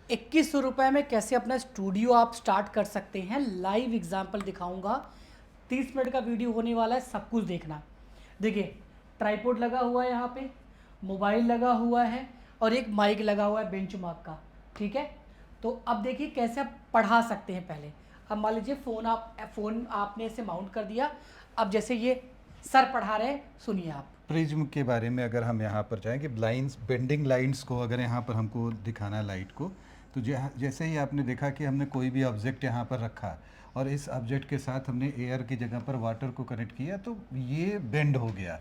2100 रुपये में कैसे अपना स्टूडियो आप स्टार्ट कर सकते हैं, लाइव एग्जांपल दिखाऊंगा। 30 मिनट का वीडियो होने वाला है, सब कुछ देखना। देखिए, ट्राइपॉड लगा हुआ है, यहाँ पे मोबाइल लगा हुआ है और एक माइक लगा हुआ है बेंचमार्क का। ठीक है, तो अब देखिए कैसे आप पढ़ा सकते हैं। पहले अब मान लीजिए फ़ोन आपने इसे माउंट कर दिया। अब जैसे ये सर पढ़ा रहे हैं, सुनिए आप। प्रिज्म के बारे में अगर हम यहाँ पर जाएं कि लाइंस, बेंडिंग लाइंस को अगर यहाँ पर हमको दिखाना है लाइट को, तो जैसे ही आपने देखा कि हमने कोई भी ऑब्जेक्ट यहाँ पर रखा और इस ऑब्जेक्ट के साथ हमने एयर की जगह पर वाटर को कनेक्ट किया तो ये बेंड हो गया।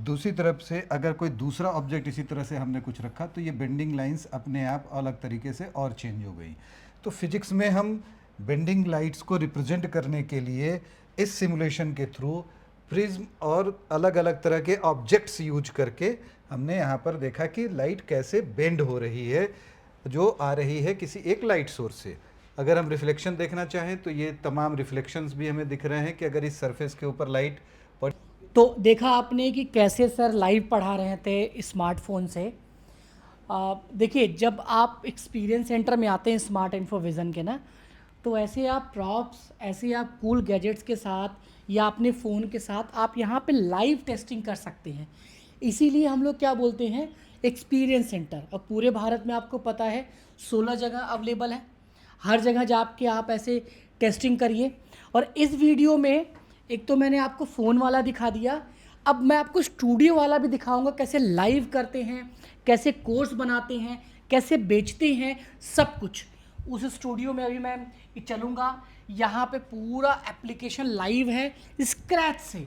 दूसरी तरफ से अगर कोई दूसरा ऑब्जेक्ट इसी तरह से हमने कुछ रखा तो ये बेंडिंग लाइंस अपने आप अलग तरीके से और चेंज हो गई। तो फिजिक्स में हम बेंडिंग लाइट्स को रिप्रेजेंट करने के लिए इस सिमुलेशन के थ्रू प्रिज्म और अलग अलग तरह के ऑब्जेक्ट्स यूज करके हमने यहाँ पर देखा कि लाइट कैसे बेंड हो रही है, जो आ रही है किसी एक लाइट सोर्स से। अगर हम रिफ्लेक्शन देखना चाहें तो ये तमाम रिफ्लेक्शंस भी हमें दिख रहे हैं कि अगर इस सरफेस के ऊपर लाइट पड़। तो देखा आपने कि कैसे सर लाइव पढ़ा रहे थे स्मार्टफोन से। देखिए, जब आप एक्सपीरियंस सेंटर में आते हैं स्मार्ट इन्फोविज़न के ना, तो ऐसे आप प्रॉप्स, ऐसे आप कूल गैजेट्स के साथ या अपने फ़ोन के साथ आप यहाँ पे लाइव टेस्टिंग कर सकते हैं। इसीलिए हम लोग क्या बोलते हैं, एक्सपीरियंस सेंटर। अब पूरे भारत में आपको पता है 16 जगह अवेलेबल है। हर जगह जाके आप ऐसे टेस्टिंग करिए। और इस वीडियो में एक तो मैंने आपको फ़ोन वाला दिखा दिया, अब मैं आपको स्टूडियो वाला भी दिखाऊंगा, कैसे लाइव करते हैं, कैसे कोर्स बनाते हैं, कैसे बेचते हैं, सब कुछ उस स्टूडियो में अभी मैं चलूँगा। यहाँ पे पूरा एप्लीकेशन लाइव है स्क्रैच से,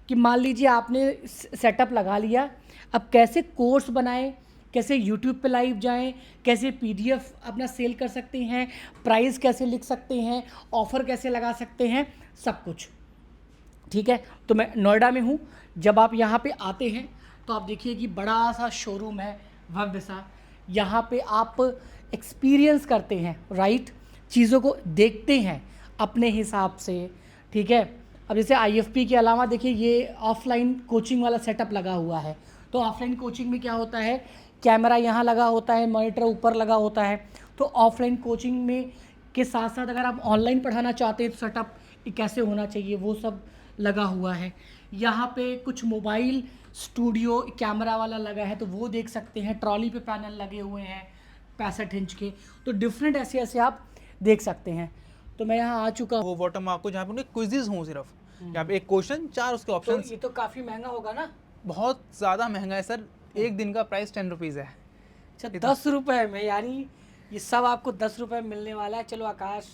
कि मान लीजिए आपने सेटअप लगा लिया, अब कैसे कोर्स बनाएं, कैसे यूट्यूब पे लाइव जाएं, कैसे पीडीएफ अपना सेल कर सकते हैं, प्राइस कैसे लिख सकते हैं, ऑफ़र कैसे लगा सकते हैं, सब कुछ। ठीक है, तो मैं नोएडा में हूँ। जब आप यहाँ पे आते हैं तो आप देखिए कि बड़ा सा शोरूम है, भव्य सा। यहाँ पे आप एक्सपीरियंस करते हैं, राइट, चीज़ों को देखते हैं अपने हिसाब से। ठीक है, अब जैसे आईएफपी के अलावा देखिए ये ऑफलाइन कोचिंग वाला सेटअप लगा हुआ है। तो ऑफलाइन कोचिंग में क्या होता है, कैमरा यहाँ लगा होता है, मॉनिटर ऊपर लगा होता है। तो ऑफलाइन कोचिंग में के साथ साथ अगर आप ऑनलाइन पढ़ाना चाहते हैं तो सेटअप कैसे होना चाहिए वो सब लगा हुआ है। यहाँ पे कुछ मोबाइल स्टूडियो कैमरा वाला लगा है, तो वो देख सकते हैं। ट्रॉली पे पैनल लगे हुए हैं 65 इंच के। तो डिफरेंट ऐसे ऐसे आप देख सकते हैं। तो मैं यहाँ आ चुका हूँ। वो वाटर मार्क को जहाँ पे उन्हें क्विज़ेस हों सिर्फ, यहाँ पे एक क्वेश्चन 4 उसके ऑप्शन। तो ये तो काफ़ी महंगा होगा ना? बहुत ज़्यादा महंगा है सर, एक दिन का प्राइस 10 रुपीज़ है। अच्छा, 10 रुपये में, यानी ये सब आपको 10 रुपये में मिलने वाला है। चलो आकाश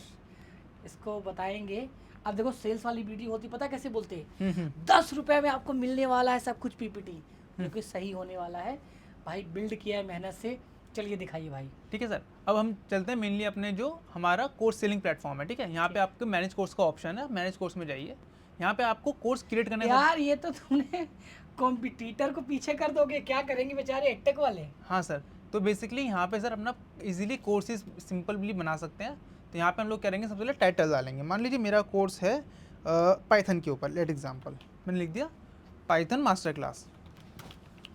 इसको बताएंगे। अब देखो, सेल्स वाली वीडियो होती, पता कैसे बोलते हैं, 10 रुपये में आपको मिलने वाला है सब कुछ पीपीटी, जो कि सही होने वाला है। भाई बिल्ड किया है मेहनत से। चलिए दिखाइए भाई। ठीक है सर, अब हम चलते हैं मेनली अपने जो हमारा कोर्स सेलिंग प्लेटफॉर्म है। ठीक है, यहाँ पे आपको मैनेज कोर्स का ऑप्शन है, मैनेज कोर्स में जाइए। यहाँ पे आपको कोर्स क्रिएट करने का। यार ये तो तुमने कॉम्पिटिटर को पीछे कर दोगे, क्या करेंगे बेचारे एडटेक वाले। हाँ सर, तो बेसिकली यहाँ पे सर अपना इजीली कोर्सेज सिंपली बना सकते हैं। तो यहाँ पे हम लोग करेंगे, सबसे पहले टाइटल डालेंगे। मान लीजिए मेरा कोर्स है पाइथन के ऊपर, लेट एग्जांपल मैंने लिख दिया पाइथन मास्टर क्लास।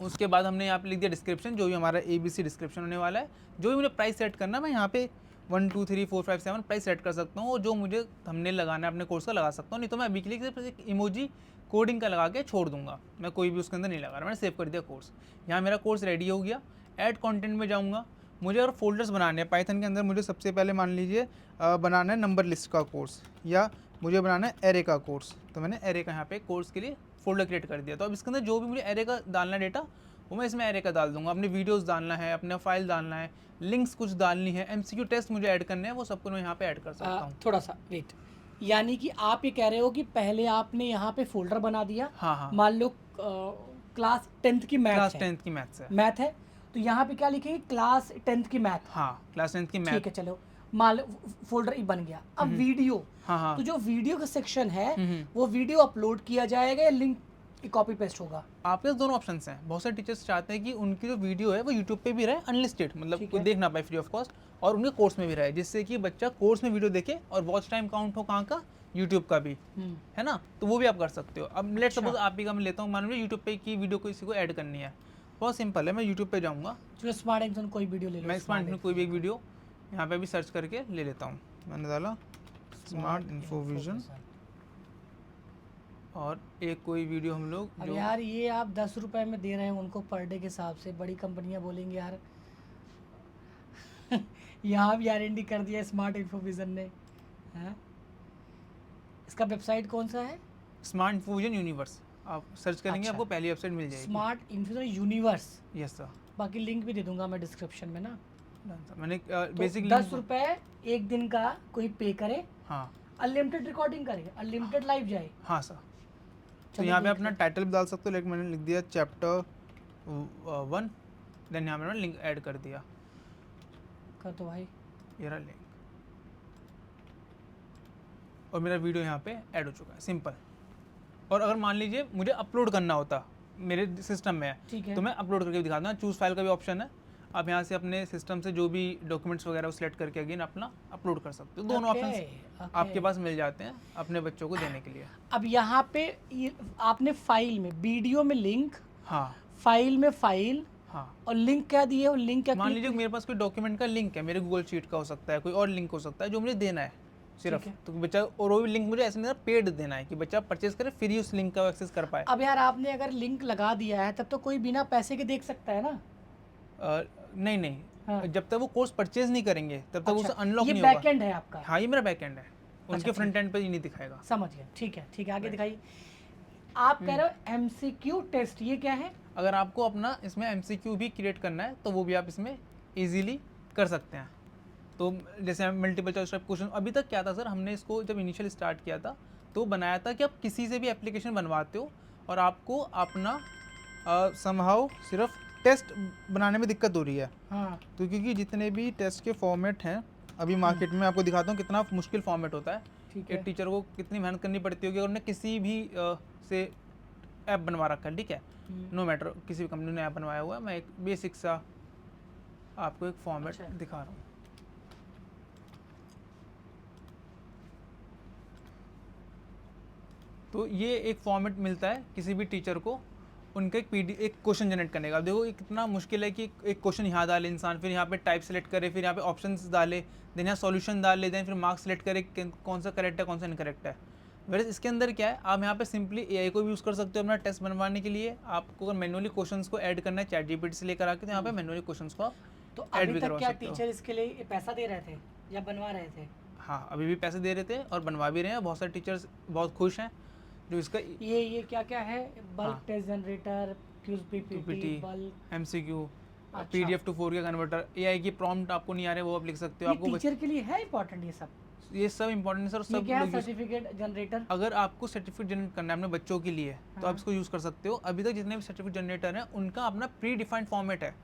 उसके बाद हमने यहाँ पे लिख दिया डिस्क्रिप्शन, जो भी हमारा ABC डिस्क्रिप्शन होने वाला है। जो भी मुझे प्राइस सेट करना है, मैं यहाँ पे 1 2 3 4 5 7 प्राइस सेट कर सकता हूँ। और जो मुझे थंबनेल लगाना है अपने कोर्स का लगा सकता हूँ, नहीं तो मैं अभी के लिए सिर्फ एक इमोजी कोडिंग का लगा के छोड़ दूंगा। मैं कोई भी उसके अंदर नहीं लगा रहा, मैंने सेव कर दिया कोर्स। यहाँ मेरा कोर्स रेडी हो गया। ऐड कंटेंट में जाऊँगा। मुझे अगर फोल्डर्स बनाने हैं पाइथन के अंदर, मुझे सबसे पहले मान लीजिए बनाना है नंबर लिस्ट का कोर्स, या मुझे बनाना है एरे का कोर्स। तो मैंने एरे का यहाँ पे कोर्स के लिए फोल्डर क्रिएट कर दिया। तो अब इसके अंदर जो भी मुझे एरे का डालना है डेटा, वो मैं इसमें एरे का डाल दूंगा। अपने वीडियोस डालना है, अपना फाइल डालना है, लिंक्स कुछ डालनी है, MCQ टेस्ट मुझे ऐड करने हैं, वो सब कुछ मैं यहाँ पे ऐड कर सकता हूँ। थोड़ा सा वेट, यानी कि आप ये कह रहे हो कि पहले आपने यहाँ पे फोल्डर बना दिया। हाँ हाँ, मान लो क्लास 10th की मैथ क्लास है, 10th की मैथ्स है। मैथ है, तो यहाँ पे क्या लिखेंगे, क्लास 10th की मैथ। हाँ, क्लास 10th की मैथ। ठीक है, चलो मान लो फोल्डर बन गया। अब वीडियो, हाँ हाँ, तो जो वीडियो का सेक्शन है वो वीडियो अपलोड किया जाएगा या लिंक कॉपी पेस्ट होगा? आपके पास दोनों ऑप्शंस हैं। बहुत सारे टीचर्स चाहते हैं कि उनकी जो वीडियो है वो यूट्यूब पे भी रहे अनलिस्टेड, मतलब कोई देख ना पाए फ्री ऑफ कॉस्ट, और उनके कोर्स में भी रहे, जिससे कि बच्चा कोर्स में वीडियो देखे और वॉच टाइम काउंट हो कहाँ का, यूट्यूब का भी, है ना। तो वो भी आप कर सकते हो। अब लेट सपोज आप ही का मैं लेता हूँ, मान लीजिए यूट्यूब पे की वीडियो को किसी को ऐड करनी है, बहुत सिंपल है। मैं यूट्यूब पे जाऊँगा, चलो स्मार्ट एक्शन कोई वीडियो ले लो। मैं स्मार्ट में कोई भी एक वीडियो यहाँ पे भी सर्च करके ले लेता हूँ। मैंने डाला स्मार्ट इन्फोविजन और एक कोई वीडियो हम लोग अब जो यार ये आप 10 रुपए में दे रहे हैं उनको पर डे के हिसाब से, बड़ी कंपनियां बोलेंगी यार यहाँ भी R&D कर दिया स्मार्ट इन्फोविजन ने, हैं? इसका वेबसाइट कौन सा है? स्मार्ट इन्फोविजन यूनिवर्स, आप सर्च करेंगे अच्छा। आपको पहली वेबसाइट मिल जाएगी। Smart Infovision universe. Yes sir, बाकी लिंक भी दे दूंगा मैं डिस्क्रिप्शन में ना। मैंने तो बेसिक 10 रुपए एक दिन का कोई पे करे, हाँ अनलिमिटेड रिकॉर्डिंग करे, अनलिमिटेड लाइव जाए। हाँ सर। तो चलो यहाँ पे देख अपना टाइटल भी डाल सकते हो, लाइक मैंने लिख दिया चैप्टर 1, देन यहाँ पे मैंने लिंक ऐड कर दिया, कर दो भाई। ये रहा लिंक और मेरा वीडियो यहाँ पे ऐड हो चुका है, सिंपल। और अगर मान लीजिए मुझे अपलोड करना होता, मेरे सिस्टम में ठीक है है। तो मैं अपलोड करके भी दिखा दूँगा। चूज़ फाइल का भी ऑप्शन है, आप यहाँ से अपने सिस्टम से जो भी डॉक्यूमेंट्स वगैरह सेलेक्ट करके अगेन अपना अपलोड कर सकते हो। दोनों ओके, ऑप्शन ओके। आपके पास मिल जाते हैं अपने बच्चों को देने के लिए। अब यहाँ पे आपने फाइल में, वीडियो में लिंक, हाँ फाइल में फाइल, हाँ। और लिंक क्या दिए, और लिंक क्या मान लीजिए मेरे पास कोई डॉक्यूमेंट का लिंक है, मेरे गूगल शीट का हो सकता है, कोई और लिंक हो सकता है जो मुझे देना है सिर्फ, ठीक है। तो बच्चा, और वो भी लिंक मुझे ऐसे नहीं पेड देना है कि बच्चा परचेज करे फिर ही उस लिंक का एक्सेस कर पाए। अब यार आपने अगर लिंक लगा दिया है तब तो कोई बिना पैसे के देख सकता है ना। नहीं नहीं, हाँ। जब तक वो कोर्स परचेज नहीं करेंगे तब तक उसे अनलॉक ये नहीं होगा। बैकएंड है आपका। हाँ ये मेरा बैकएंड है, उनके अच्छा, फ्रंट एंड पे ही नहीं दिखाएगा। समझ गया, ठीक है ठीक है, आगे दिखाइए। आप कह रहे हो MCQ टेस्ट, ये क्या है? अगर आपको अपना इसमें MCQ भी क्रिएट करना है तो वो भी आप इसमें इजीली कर सकते हैं। तो जैसे मल्टीपल चॉइस टाइप क्वेश्चन, अभी तक क्या था सर, हमने इसको जब इनिशियल स्टार्ट किया था तो बनाया था कि आप किसी से भी एप्लीकेशन बनवाते हो और आपको अपना समहाउ सिर्फ टेस्ट बनाने में दिक्कत हो रही है। हाँ तो क्योंकि जितने भी टेस्ट के फॉर्मेट हैं अभी मार्केट में, आपको दिखाता हूँ कितना मुश्किल फॉर्मेट होता है। ठीक एक है। टीचर को कितनी मेहनत करनी पड़ती होगी अगर उन्हें किसी भी से ऐप बनवा रखा है, ठीक है, नो मैटर किसी भी कंपनी ने ऐप बनवाया हुआ है। मैं एक बेसिक सा आपको एक फॉर्मेट अच्छा। दिखा रहा हूँ। तो ये एक फॉर्मेट मिलता है किसी भी टीचर को, उनका एक क्वेश्चन जनरेट करने का। देखो ये कितना मुश्किल है कि एक क्वेश्चन यहाँ डाले इंसान, फिर यहाँ पे टाइप सेलेक्ट करे, फिर यहाँ पे ऑप्शंस डाले, देन यहाँ सॉल्यूशन डाले, देन फिर मार्क्स सेलेक्ट करे कौन सा करेक्ट है कौन सा इनकरेक्ट है। वैसे इसके अंदर क्या है, आप यहाँ पे सिंपली AI को भी यूज़ कर सकते हो अपना टेस्ट बनवाने के लिए। आपको अगर मैनुअली क्वेश्चंस को ऐड करना है ChatGPT से लेकर आके, तो यहाँ पे मैनुअली क्वेश्चंस को तो ऐड अभी भी तक करवा क्या सकते हो। टीचर इसके लिए पैसा दे रहे थे या बनवा रहे थे? हाँ अभी भी पैसे दे रहे थे और बनवा भी रहे हैं। बहुत सारे टीचर्स बहुत खुश हैं जो इसका ये क्या क्या है? बल्क हाँ। Test generator, quiz PPT, PPT, bulk. MCQ, अच्छा। PDF to 4K converter, AI की प्रॉम्प्ट आपको नहीं आ रहे वो आप लिख सकते हो। ये आपको टीचर के लिए है इंपॉर्टेंट ये सब? ये सब इंपॉर्टेंट है सर, ये सब क्या है? लोग use- सर्टिफिकेट जनरेटर। अगर आपको सर्टिफिकेट जनरेट करना है अपने बच्चों के लिए तो आप इसको यूज़ कर सकते हो। अभी तक जितने भी सर्टिफिकेट जनरेटर हैं उनका अपना प्री डिफाइंड फॉर्मेट है,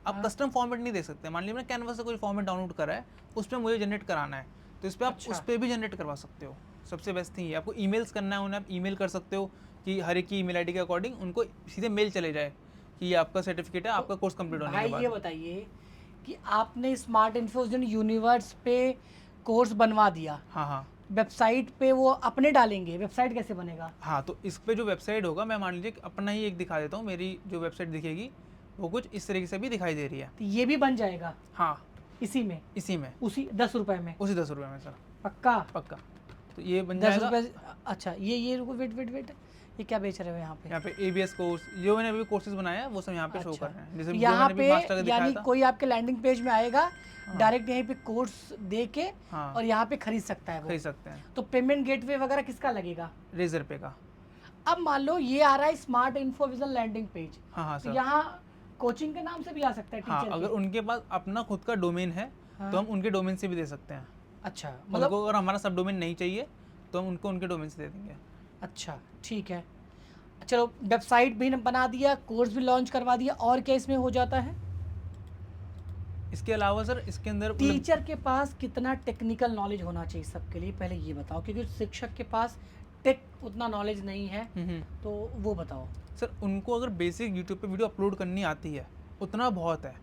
आप कस्टम फॉर्मेट नहीं दे सकते। मान लीजिए मैंने कैनवा से कोई फॉर्मेट डाउनलोड करा है, उस पर मुझे जनरेट कराना है, तो इस पर आप अच्छा। उस पर भी जनरेट करवा सकते हो। सबसे बेस्ट थिंग है, आपको ईमेल्स करना है उन्हें, आप ईमेल कर सकते हो कि हर एक की ईमेल आईडी के अकॉर्डिंग उनको सीधे मेल चले जाए कि ये आपका सर्टिफिकेट है, आपका कोर्स कंप्लीट होने भाई के ये बाद। बताइए कि आपने स्मार्ट इन्फोविजन यूनिवर्स पे कोर्स बनवा दिया, हाँ हाँ वेबसाइट पे वो अपने डालेंगे, वेबसाइट कैसे बनेगा? हाँ। तो इस पे जो वेबसाइट होगा, मैं मान लीजिए अपना ही एक दिखा देता हूँ। मेरी जो वेबसाइट दिखेगी वो कुछ इस तरीके से भी दिखाई दे रही है। तो ये भी बन जाएगा हाँ इसी में, इसी में, उसी 10 रुपए में? उसी 10 रुपये में सर, पक्का? पक्का। तो ये बन 10 जाएगा। रुपए? अच्छा ये रुको, वेट, ये क्या बेच रहे हो यहाँ पे? यहाँ पे ABS कोर्स जो मैंने अभी कोर्सेज बनाया है वो सब यहाँ पे शो कर रहे हैं। जैसे जो यहाँ मैंने पे अभी मास्टर का दिखाया यानी था। कोई आपके लैंडिंग पेज में आएगा, डायरेक्ट यहीं पे कोर्स दे के हाँ और यहाँ पे खरीद सकता है वो। खरीद सकते हैं। तो पेमेंट गेटवे वगैरह किसका लगेगा? रेजर पे का। अब मान लो ये आ रहा है स्मार्ट इन्फोविजन लैंडिंग पेज, हाँ हाँ तो सर। यहाँ कोचिंग के नाम से भी आ सकता है हाँ टीचर अगर उनके पास अपना खुद का डोमेन है तो हम उनके डोमेन से भी दे सकते हैं। अच्छा मतलब अगर हमारा सब डोमेन नहीं चाहिए तो हम उनको उनके डोमेन से दे देंगे। अच्छा ठीक है, चलो वेबसाइट भी बना दिया, कोर्स भी लॉन्च करवा दिया, और क्या इसमें हो जाता है? इसके अलावा सर इसके अंदर टीचर के पास कितना टेक्निकल नॉलेज होना चाहिए सबके लिए, पहले ये बताओ, क्योंकि शिक्षक के पास टेक उतना नॉलेज नहीं है, तो वो बताओ। सर उनको अगर बेसिक यूट्यूब पे वीडियो अपलोड करनी आती है उतना बहुत है,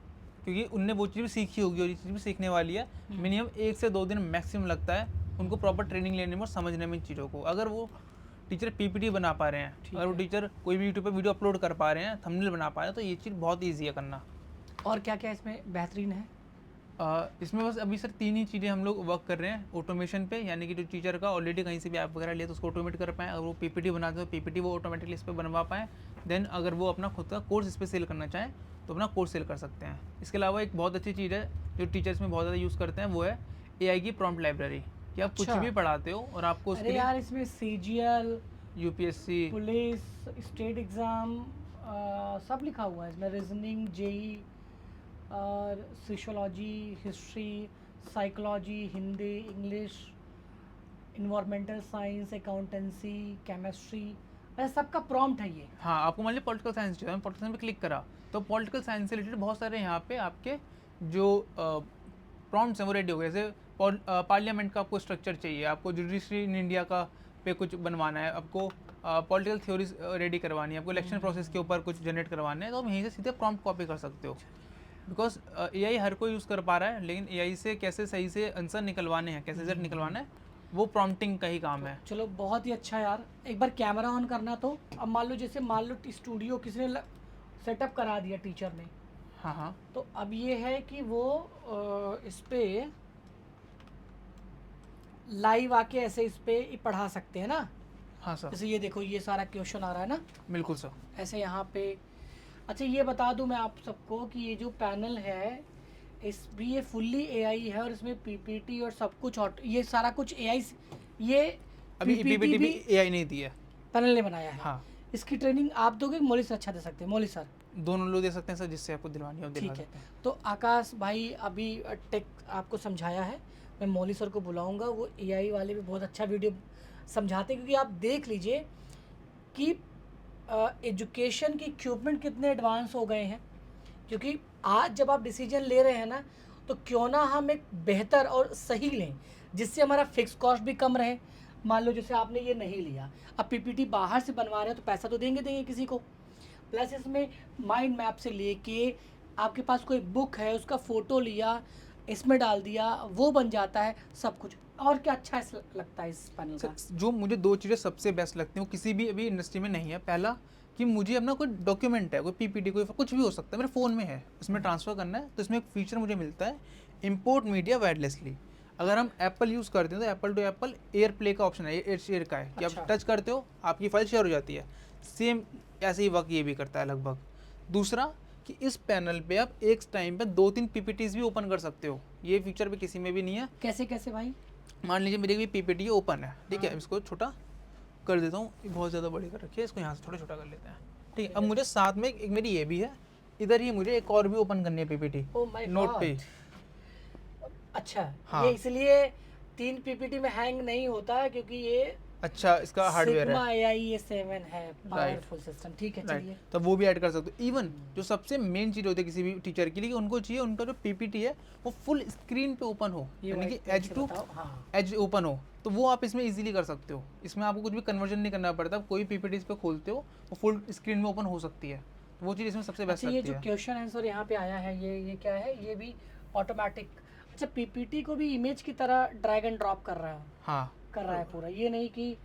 क्योंकि उनने वो चीज़ भी सीखी होगी और ये चीज़ भी सीखने वाली है। मिनिमम 1 से 2 दिन मैक्सिमम लगता है उनको प्रॉपर ट्रेनिंग लेने में और समझने में इन चीज़ों को। अगर वो टीचर PPT बना पा रहे हैं, अगर वो टीचर कोई भी यूट्यूब पे वीडियो अपलोड कर पा रहे हैं, थंबनेल बना पा रहे हैं, तो ये चीज़ बहुत ईजी है करना। और क्या क्या इसमें बेहतरीन है? इसमें बस अभी सर 3 ही चीज़ें हम लोग वर्क कर रहे हैं ऑटोमेशन पे, यानी कि जो टीचर का ऑलरेडी कहीं से भी ऐप वगैरह लिया तो उसको ऑटोमेट कर पाएँ, अगर वो पीपीटी बनाते हो पीपीटी वो ऑटोमेटिकली इस पर बनवा पाएँ। देन अगर वो अपना खुद का कोर्स इस पर सेल करना चाहें तो अपना कोर्स सेल कर सकते हैं। इसके अलावा एक बहुत अच्छी चीज़ है जो टीचर्स में बहुत ज़्यादा यूज़ करते हैं, वो है एआई की प्रॉम्प्ट लाइब्रेरी, कि आप कुछ अच्छा। भी पढ़ाते हो और आपको उसके अरे लिए यार, इसमें CGL, UPSC, police, state exam सब लिखा हुआ है इसमें, रीजनिंग, जेई और sociology, history, psychology, Hindi, English, environmental science, accountancy, chemistry, ऐसा सबका प्रॉम्प्ट है ये। हाँ, आपको मान लीजिए पॉलिटिकल साइंस चाहिए, पॉलिटिकल साइंस पे क्लिक करा तो पॉलिटिकल साइंस से रिलेटेड बहुत सारे यहाँ पे आपके जो प्रॉम्प्ट्स हैं वो रेडी हो गए। जैसे पार्लियामेंट का आपको स्ट्रक्चर चाहिए, आपको जुडिशरी इन इंडिया का पे कुछ बनवाना है, आपको पॉलिटिकल थ्योरीज रेडी करवानी है, आपको इलेक्शन प्रोसेस के ऊपर कुछ जनरेट करवाना है, तो आप यहीं से सीधे प्रॉम्प्ट कॉपी कर सकते हो। बिकॉज एआई हर कोई यूज़ कर पा रहा है, लेकिन एआई से कैसे सही से आंसर निकलवाने हैं, कैसे रिजल्ट निकलवाना है, वो प्रॉम्प्टिंग का ही काम है। चलो बहुत ही अच्छा यार। एक बार कैमरा ऑन करना, तो अब मान लो जैसे मान लो स्टूडियो किसी ने सेटअप करा दिया टीचर ने, हाँ हाँ, तो अब ये है कि वो इस पे लाइव आके ऐसे इस पे ही पढ़ा सकते हैं ना। हाँ सर, जैसे ये देखो, ये सारा क्वेश्चन आ रहा है ना, बिल्कुल सर। ऐसे यहाँ पे। अच्छा, ये बता दूं मैं आप सबको कि ये जो पैनल है इस भी ये फुल्ली एआई है, और इसमें पीपीटी और सब कुछ ये सारा कुछ एआई, ये अभी PPT पीपीटी भी एआई नहीं दी है। पैनल ने बनाया है। हाँ, इसकी ट्रेनिंग आप दोगे, मौली सर अच्छा दे सकते हैं, मौली सर। दोनों लोग दे सकते हैं सर, जिससे आपको दिलवानी हो दिलवा ठीक है, सकते हैं। तो आकाश भाई अभी टेक आपको समझाया है, मैं मौली सर को बुलाऊंगा, वो एआई वाले भी बहुत अच्छा वीडियो समझाते हैं, क्योंकि आप देख लीजिए कि एजुकेशन की इक्विपमेंट कितने एडवांस हो गए हैं। क्योंकि आज जब आप डिसीजन ले रहे हैं ना, तो क्यों ना हम एक बेहतर और सही लें, जिससे हमारा फिक्स कॉस्ट भी कम रहे। मान लो जैसे आपने ये नहीं लिया, अब पीपीटी बाहर से बनवा रहे हैं तो पैसा तो देंगे किसी को, प्लस इसमें माइंड मैप से लेके आपके पास कोई बुक है उसका फ़ोटो लिया, इसमें डाल दिया, वो बन जाता है सब कुछ। और क्या अच्छा लगता है इस पैनल का? सर, जो मुझे 2 चीज़ें सबसे बेस्ट लगती हैं वो किसी भी अभी इंडस्ट्री में नहीं है। पहला कि मुझे अपना कोई डॉक्यूमेंट है, कोई पीपीटी, कोई कुछ भी हो सकता है, मेरे फ़ोन में है, उसमें ट्रांसफ़र करना है, तो इसमें एक फीचर मुझे मिलता है, इंपोर्ट मीडिया वायरलेसली। अगर हम एप्पल यूज़ करते हैं तो Apple to Apple AirPlay का ऑप्शन है, एयर शेयर का है, कि अच्छा। आप टच करते हो आपकी फाइल शेयर हो जाती है। सेम ऐसे ही वर्क ये भी करता है लगभग। दूसरा कि इस पैनल पे आप एक टाइम पे 2-3 पीपीटीज भी ओपन कर सकते हो, ये फीचर भी किसी में भी नहीं है। कैसे कैसे भाई? मान लीजिए मेरी भी पीपीटी ओपन है, ठीक है, इसको छोटा कर देता हूँ, ये बहुत ज़्यादा बड़ी कर रखी है, इसको यहाँ से थोड़ा छोटा कर लेते हैं, ठीक है। अब मुझे साथ में एक मेरी ये भी है, इधर ही मुझे एक और भी ओपन करनी है पीपीटी ओ माय नोट पे। अच्छा, हाँ। ये इसलिए 3 पीपीटी में हैंग नहीं होता है, क्योंकि ये अच्छा, इसका हार्डवेयर है, सिग्मा AI ये 7 है, पावरफुल सिस्टम। ठीक है, चलिए। राइट, तो वो भी ऐड कर सकते हो। इवन जो सबसे मेन चीज़ होती है किसी भी टीचर के लिए, कि उनको चाहिए उनका जो पीपीटी है वो फुल स्क्रीन पे ओपन हो, ये यानी कि white एज से टू बताओ, हाँ। एज ओपन हो, तो वो आप इसमें इजीली कर सकते हो। इसमें आपको कुछ भी कन्वर्जन नहीं करना पड़ता, कोई पीपीटी इस पे खोलते हो वो फुल स्क्रीन में ओपन हो सकती है, तो वो चीज़ इसमें सबसे बेस्ट अच्छा, ये लगती जो है। क्वेश्चन आंसर यहाँ पे आया है, ये क्या है? ये भी ऑटोमेटिक। अच्छा, पीपीटी को भी इमेज की तरह ड्रैग एंड ड्रॉप कर हाँ, रहा है पूरा, ये नहीं कि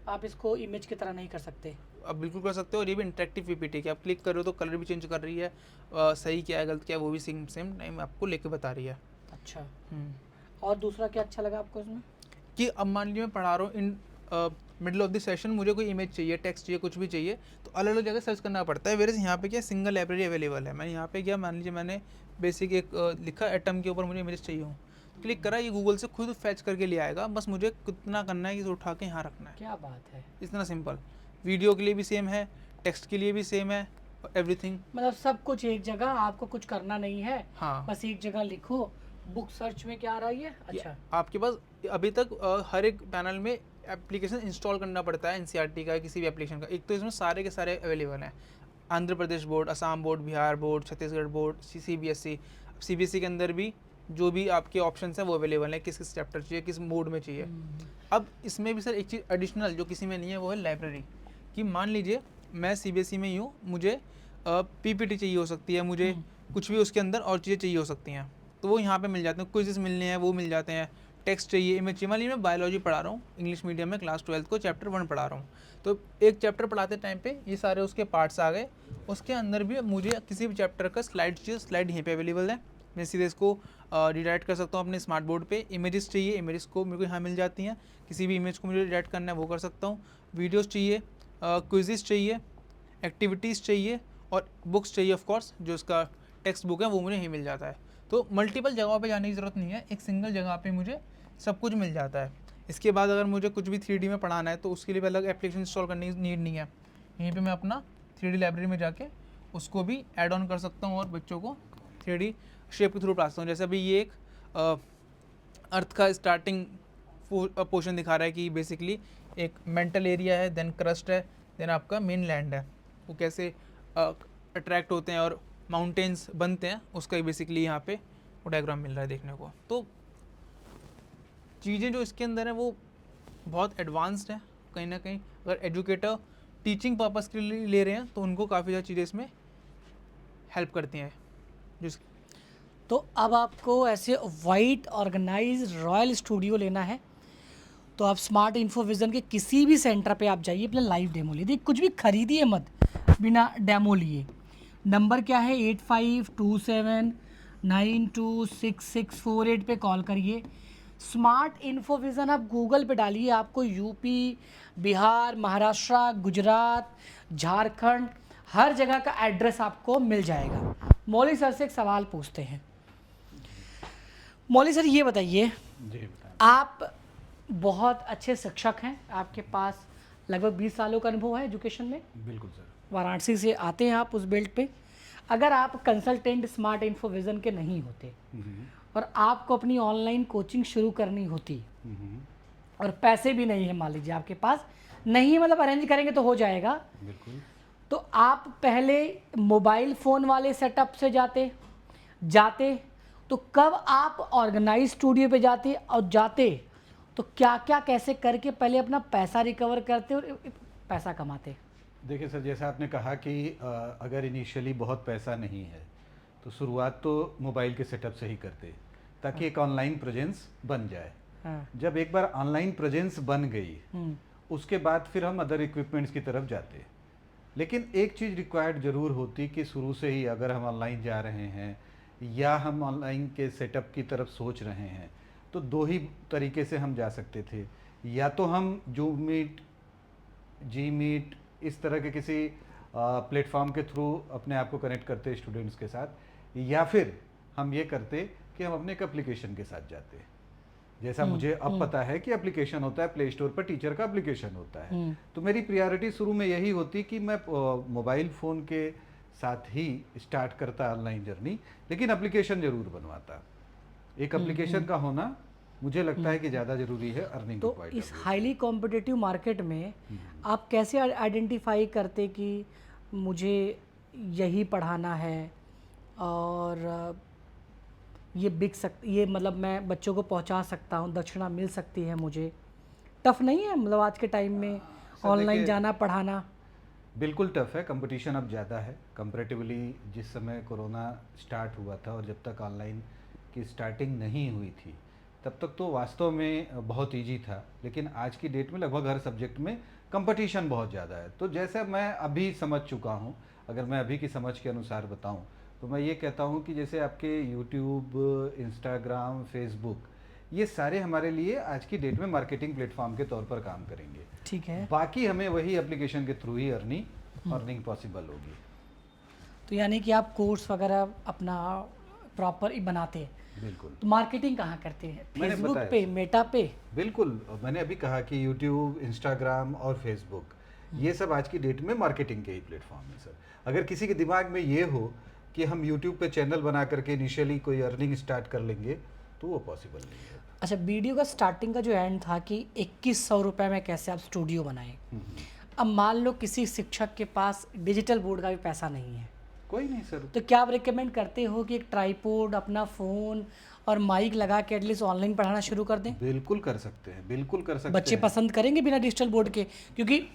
आप इसको इमेज की तरह नहीं कर सकते। आप बिल्कुल कर सकते हो। और ये भी इंटरेक्टिव पीपीटी की आप क्लिक कर रहे हो तो कलर भी चेंज कर रही है, सही क्या है गलत क्या है वो भी सेम टाइम आपको लेके बता रही है। अच्छा, और दूसरा क्या अच्छा लगा आपको इसमें? कि अब मान लीजिए मैं पढ़ा रहा हूँ, in middle of the session मुझे कोई इमेज चाहिए, टेक्स्ट चाहिए, कुछ भी चाहिए, तो अलग अलग जगह सर्च करना पड़ता है। वेयर यहाँ पे क्या सिंगल लाइब्रेरी अवेलेबल है। मैंने यहाँ पे क्या, मान लीजिए मैंने बेसिक एक लिखा एटम के ऊपर मुझे इमेज चाहिए हूँ, क्लिक करा, ये गूगल से खुद फैच करके ले आएगा, बस मुझे कितना करना है कि इसे उठा के यहाँ रखना है, क्या बात है! इतना सिंपल। वीडियो के लिए भी सेम है, टेक्स्ट के लिए भी सेम है, एवरीथिंग। मतलब सब कुछ एक जगह, आपको कुछ करना नहीं है, हाँ, बस एक जगह लिखो। बुक सर्च में क्या आ रहा है ये? अच्छा, आपके पास अभी तक हर एक पैनल में एप्लीकेशन इंस्टॉल करना पड़ता है, एनसीईआरटी का किसी भी एप्लीकेशन का। एक तो इसमें सारे के सारे अवेलेबल हैं, Andhra Pradesh board, Assam board, Bihar board, Chhattisgarh board, CBSE. CBSE के अंदर भी जो भी आपके ऑप्शन हैं वो अवेलेबल हैं, किस किस चैप्टर चाहिए, किस मोड में चाहिए। अब इसमें भी सर एक चीज़ एडिशनल जो किसी में नहीं है वो है लाइब्रेरी। कि मान लीजिए मैं सीबीएसई में ही हूँ, मुझे पीपीटी चाहिए हो सकती है, मुझे कुछ भी उसके अंदर और चीज़ें चाहिए हो सकती हैं, तो वो यहाँ पे मिल जाते हैं। क्विज़ेस मिलने हैं वो मिल जाते हैं, टेक्स्ट चाहिए, इमेज चाहिए। मान लीजिए मैं बायोलॉजी पढ़ा रहा हूँ इंग्लिश मीडियम में, क्लास 12 को चैप्टर 1 पढ़ा रहा हूँ, तो एक चैप्टर पढ़ाते टाइम पे ये सारे उसके पार्ट्स आ गए, उसके अंदर भी मुझे किसी भी चैप्टर का स्लाइड चाहिए, स्लाइड यहीं पे अवेलेबल है, मैं सीधे इसको डिडाइट कर सकता हूँ अपने स्मार्ट बोर्ड पे। इमेजेस चाहिए, इमेजेस को मेरे को यहाँ मिल जाती हैं, किसी भी इमेज को मुझे डिडाइट करना है वो कर सकता हूँ। वीडियोस चाहिए, क्विज़ेस चाहिए, एक्टिविटीज़ चाहिए और बुक्स चाहिए ऑफ कोर्स, जो इसका टेक्स्ट बुक है वो मुझे यहीं मिल जाता है। तो मल्टीपल जगहों पे जाने की ज़रूरत नहीं है, एक सिंगल जगह पे मुझे सब कुछ मिल जाता है। इसके बाद अगर मुझे कुछ भी 3D में पढ़ाना है तो उसके लिए अलग एप्लीकेशन इंस्टॉल करने की नीड नहीं है। यहीं पे मैं अपना 3D लाइब्रेरी में जाके उसको भी ऐड ऑन कर सकता हूँ और बच्चों को 3D शेप के थ्रू पढ़ा सकता हूँ। जैसे अभी ये एक अर्थ का स्टार्टिंग पोर्शन दिखा रहा है कि बेसिकली एक मेंटल एरिया है, देन क्रस्ट है, देन आपका मेन लैंड है, वो कैसे अट्रैक्ट होते हैं और माउंटेन्स बनते हैं, उसका ही बेसिकली यहाँ पे वो डायग्राम मिल रहा है देखने को। तो चीज़ें जो इसके अंदर है वो बहुत एडवांस्ड है। कहीं ना कहीं अगर एजुकेटर टीचिंग पर्पस के लिए ले रहे हैं तो उनको काफ़ी ज़्यादा चीज़ें इसमें हेल्प करती हैं। जिस तो अब आपको ऐसे वाइट ऑर्गेनाइज रॉयल स्टूडियो लेना है तो आप स्मार्ट इन्फोविज़न के किसी भी सेंटर पे आप जाइए, अपना लाइव डेमो लीजिए। कुछ भी खरीदिए मत बिना डेमो लिए। नंबर क्या है 8527926648 पे कॉल करिए। स्मार्ट इन्फोविज़न आप गूगल पे डालिए, आपको यूपी, बिहार, महाराष्ट्र, गुजरात, झारखंड हर जगह का एड्रेस आपको मिल जाएगा। मौली सर से एक सवाल पूछते हैं। मौली सर ये बताइए, जी बताएं। आप बहुत अच्छे शिक्षक हैं, आपके पास लगभग 20 सालों का अनुभव है एजुकेशन में, बिल्कुल सर। वाराणसी से आते हैं आप उस बेल्ट पे। अगर आप कंसल्टेंट स्मार्ट इन्फोविज़न के नहीं होते और आपको अपनी ऑनलाइन कोचिंग शुरू करनी होती और पैसे भी नहीं है, मान लीजिए आपके पास नहीं है, मतलब अरेंज करेंगे तो हो जाएगा, बिल्कुल। तो आप पहले मोबाइल फ़ोन वाले सेटअप से जाते तो कब आप ऑर्गेनाइज स्टूडियो पे जाते तो क्या क्या कैसे करके पहले अपना पैसा रिकवर करते और पैसा कमाते? देखिए सर, जैसा आपने कहा कि अगर इनिशियली बहुत पैसा नहीं है तो शुरुआत तो मोबाइल के सेटअप से ही करते ताकि एक ऑनलाइन प्रेजेंस बन जाए। हाँ। जब एक बार ऑनलाइन प्रेजेंस बन गई उसके बाद फिर हम अदर इक्विपमेंट्स की तरफ जाते। लेकिन एक चीज़ रिक्वायर्ड ज़रूर होती कि शुरू से ही अगर हम ऑनलाइन जा रहे हैं या हम ऑनलाइन के सेटअप की तरफ सोच रहे हैं तो दो ही तरीके से हम जा सकते थे। या तो हम जूम मीट, जी मीट इस तरह के किसी प्लेटफॉर्म के थ्रू अपने आप को कनेक्ट करते स्टूडेंट्स के साथ, या फिर हम ये करते कि हम अपने एक एप्लीकेशन के साथ जाते। जैसा मुझे अब पता है कि एप्लीकेशन होता है प्ले स्टोर पर, टीचर का एप्लीकेशन होता है, तो मेरी प्रायोरिटी शुरू में यही होती कि मैं मोबाइल फ़ोन के साथ ही स्टार्ट करता ऑनलाइन जर्नी, लेकिन एप्लीकेशन ज़रूर बनवाता। एक एप्लीकेशन का होना मुझे लगता है कि ज़्यादा ज़रूरी है अर्निंग तो इस हाईली कॉम्पिटिटिव मार्केट में आप कैसे आइडेंटिफाई करते कि मुझे यही पढ़ाना है और ये ये मतलब मैं बच्चों को पहुंचा सकता हूं, दक्षिणा मिल सकती है मुझे? टफ नहीं है मतलब आज के टाइम में ऑनलाइन जाना पढ़ाना? बिल्कुल टफ है, कंपटीशन अब ज़्यादा है कंपैरेटिवली। जिस समय कोरोना स्टार्ट हुआ था और जब तक ऑनलाइन की स्टार्टिंग नहीं हुई थी तब तक तो वास्तव में बहुत इजी था, लेकिन आज की डेट में लगभग हर सब्जेक्ट में कंपटीशन बहुत ज़्यादा है। तो जैसे मैं अभी समझ चुका हूँ, अगर मैं अभी की समझ के अनुसार बताऊँ तो मैं ये कहता हूँ कि जैसे आपके यूट्यूब, इंस्टाग्राम, फेसबुक, ये सारे हमारे लिए आज की डेट में मार्केटिंग प्लेटफॉर्म के तौर पर काम करेंगे। ठीक है। बाकी हमें वही एप्लीकेशन के थ्रू ही अर्निंग पॉसिबल होगी। तो यानी कि आप कोर्स वगैरह अपना प्रॉपर ही बनाते हैं? बिल्कुल। तो मार्केटिंग कहाँ करते हैं? मैंने फेसबुक बताया पे, मेटा पे? बिल्कुल, मैंने अभी कहा कि यूट्यूब, इंस्टाग्राम और फेसबुक, ये सब आज की डेट में मार्केटिंग के ही प्लेटफॉर्म है सर। अगर किसी के दिमाग में ये हो कि हम यूट्यूब पे चैनल बना करके इनिशियली कोई अर्निंग स्टार्ट कर लेंगे तो वो पॉसिबल नहीं है। अच्छा, वीडियो का स्टार्टिंग का जो एंड था कि 2100 रुपये में कैसे आप स्टूडियो बनाएं, अब मान लो किसी शिक्षक के पास डिजिटल बोर्ड का भी पैसा नहीं है, कोई नहीं सर, तो क्या आप रिकमेंड करते हो कि एक ट्राईपोड, अपना फ़ोन और माइक लगा के एटलीस्ट ऑनलाइन पढ़ाना शुरू कर दें? बिल्कुल कर सकते हैं, बिल्कुल कर सकते बच्चे हैं। पसंद करेंगे बिना डिजिटल बोर्ड के? क्योंकि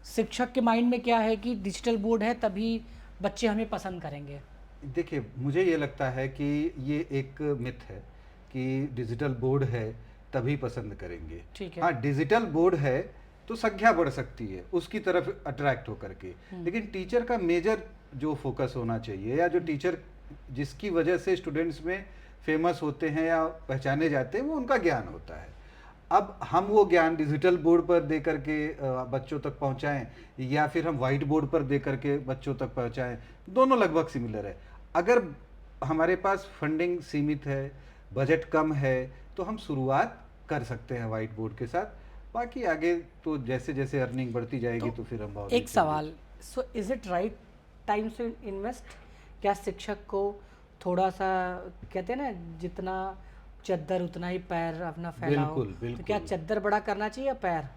शिक्षक के माइंड में क्या है कि डिजिटल बोर्ड है तभी बच्चे हमें पसंद करेंगे। देखिए, मुझे ये लगता है कि ये एक मिथ है कि डिजिटल बोर्ड है तभी पसंद करेंगे। ठीक है। हाँ, डिजिटल बोर्ड है तो संख्या बढ़ सकती है उसकी तरफ अट्रैक्ट होकर के, लेकिन टीचर का मेजर जो फोकस होना चाहिए या जो टीचर जिसकी वजह से स्टूडेंट्स में फेमस होते हैं या पहचाने जाते हैं, वो उनका ज्ञान होता है। अब हम वो ज्ञान डिजिटल बोर्ड पर दे करके बच्चों तक पहुंचाएं, या फिर हम वाइट बोर्ड पर दे करके बच्चों तक पहुंचाएं, दोनों लगभग सिमिलर है। अगर हमारे पास फंडिंग सीमित है, बजट कम है, तो हम शुरुआत कर सकते हैं वाइट बोर्ड के साथ। बाकी आगे तो जैसे जैसे अर्निंग बढ़ती जाएगी तो फिर हम और एक सवाल, so is it right time to invest? क्या शिक्षक को थोड़ा सा, कहते हैं ना, जितना चद्दर उतना ही पैर अपना फैलाओ, बिल्कुल, तो क्या बिल्कुल। चद्दर बड़ा करना चाहिए या पैर?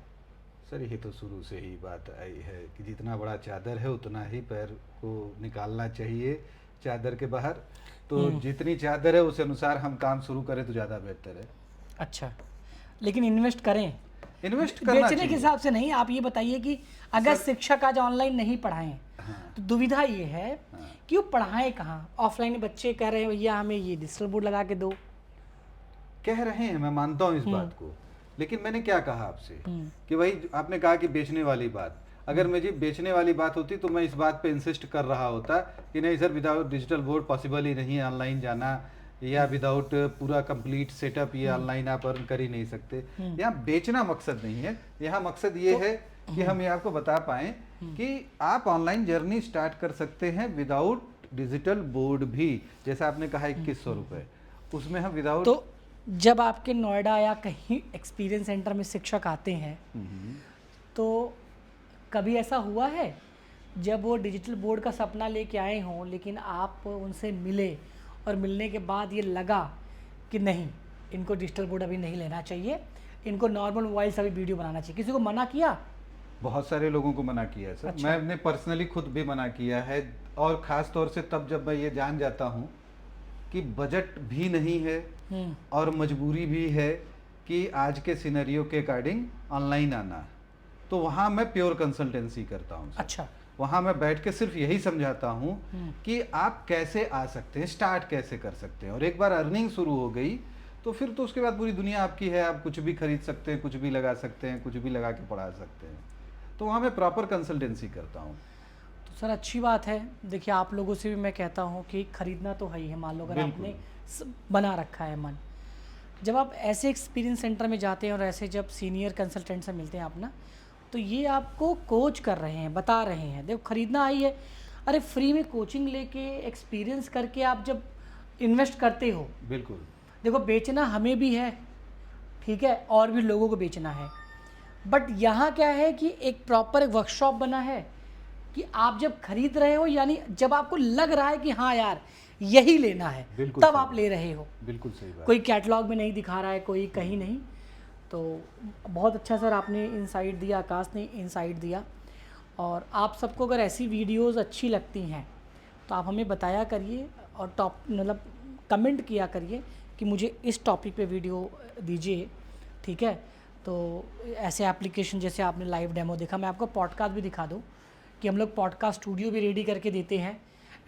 सर ये तो शुरू से ही बात आई है कि जितना बड़ा चादर है उतना ही पैर को निकालना चाहिए चादर के बाहर। तो जितनी चादर है उस अनुसार हम काम शुरू करें तो ज़्यादा बेहतर है। अच्छा, लेकिन इन्वेस्ट करें, इन्वेस्ट करना बेचने के चाहिए। हिसाब से नहीं। आप ये बताइए कि अगर शिक्षक आज ऑनलाइन नहीं पढ़ाएं, हाँ, तो दुविधा ये है हाँ। कि वो पढ़ाएं कहाँ? ऑफलाइन बच्चे कह रहे हैं भैया हमें ये डिजिटल बोर्ड लगा के दो। कह रहे हैं, मैं मानता हूँ इस बात को, लेकिन मैंने क्या कहा आपसे कि भाई आपने कहा कि बेचने वाली बात, अगर मुझे बेचने वाली बात होती तो मैं इस बात पे इंसिस्ट कर रहा होता कि नहीं sir, without digital board possible ही नहीं है ऑनलाइन जाना, या विदाउट पूरा कंप्लीट सेटअप ये ऑनलाइन आप अर्न कर ही नहीं सकते। यहाँ बेचना मकसद नहीं है, यहाँ मकसद ये है कि हम ये आपको बता पाएं कि आप ऑनलाइन जर्नी स्टार्ट कर सकते हैं विदाउट डिजिटल बोर्ड भी। जैसा आपने कहा 2100 रुपये, उसमें हम विदाउट तो जब आपके नोएडा या कहीं एक्सपीरियंस सेंटर में शिक्षक आते हैं, तो कभी ऐसा हुआ है जब वो डिजिटल बोर्ड का सपना लेके आए हों, लेकिन आप उनसे मिले और मिलने के बाद ये लगा कि नहीं, इनको डिजिटल बोर्ड अभी नहीं लेना चाहिए, इनको नॉर्मल मोबाइल से अभी वीडियो बनाना चाहिए? किसी को मना किया? बहुत सारे लोगों को मना किया है सर। अच्छा। मैंने पर्सनली खुद भी मना किया है, और ख़ास तौर से तब जब मैं ये जान जाता हूँ कि बजट भी नहीं है और मजबूरी भी है कि आज के सिनेरियो के अकॉर्डिंग ऑनलाइन आना, तो वहाँ मैं प्योर कंसल्टेंसी करता हूँ सर। अच्छा। वहाँ मैं बैठ के सिर्फ यही समझाता हूँ कि आप कैसे आ सकते हैं, स्टार्ट कैसे कर सकते हैं, और एक बार अर्निंग शुरू हो गई तो फिर तो उसके बाद पूरी दुनिया आपकी है, आप कुछ भी खरीद सकते हैं, कुछ भी लगा सकते हैं, कुछ भी लगा के पढ़ा सकते हैं। तो वहाँ मैं प्रॉपर कंसल्टेंसी करता हूँ। तो सर अच्छी बात है। देखिए, आप लोगों से भी मैं कहता हूँ कि खरीदना तो है ही है। मान लो अगर आपने बना रखा है मन, जब आप ऐसे एक्सपीरियंस सेंटर में जाते हैं और ऐसे जब सीनियर कंसल्टेंट से मिलते हैं आप ना, तो ये आपको कोच कर रहे हैं, बता रहे हैं देखो खरीदना आई है, अरे फ्री में कोचिंग लेके एक्सपीरियंस करके आप जब इन्वेस्ट करते हो, बिल्कुल। देखो बेचना हमें भी है, ठीक है, और भी लोगों को बेचना है, बट यहाँ क्या है कि एक प्रॉपर एक वर्कशॉप बना है कि आप जब खरीद रहे हो, यानी जब आपको लग रहा है कि हाँ यार यही लेना है, बिल्कुल तब सही आप ले रहे हो। बिल्कुल सही बात। कोई कैटलॉग में नहीं दिखा रहा है, कोई कहीं नहीं। तो बहुत अच्छा सर आपने इनसाइट दिया, आकाश ने इनसाइट दिया। और आप सबको अगर ऐसी वीडियोस अच्छी लगती हैं तो आप हमें बताया करिए, और मतलब कमेंट किया करिए कि मुझे इस टॉपिक पे वीडियो दीजिए, ठीक है। तो ऐसे एप्लीकेशन जैसे आपने लाइव डेमो देखा, मैं आपको पॉडकास्ट भी दिखा दूँ कि हम लोग पॉडकास्ट स्टूडियो भी रेडी करके देते हैं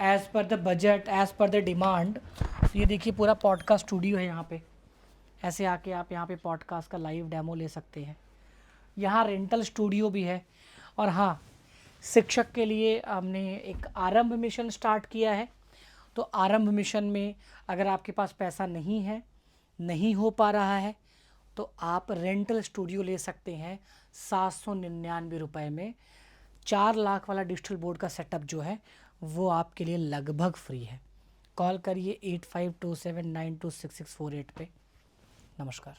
as per the budget, as per the demand. ये देखिए पूरा पॉडकास्ट स्टूडियो है यहाँ पे, ऐसे आके आप यहाँ पे पॉडकास्ट का लाइव डेमो ले सकते हैं। यहाँ रेंटल स्टूडियो भी है। और हाँ, शिक्षक के लिए हमने एक आरंभ मिशन स्टार्ट किया है। तो आरंभ मिशन में अगर आपके पास पैसा नहीं है, नहीं हो पा रहा है, तो आप रेंटल स्टूडियो ले सकते हैं 799 रुपये में। 4 लाख वाला डिजिटल बोर्ड का सेटअप जो है वो आपके लिए लगभग फ्री है। कॉल करिए 8527926648 पे। नमस्कार।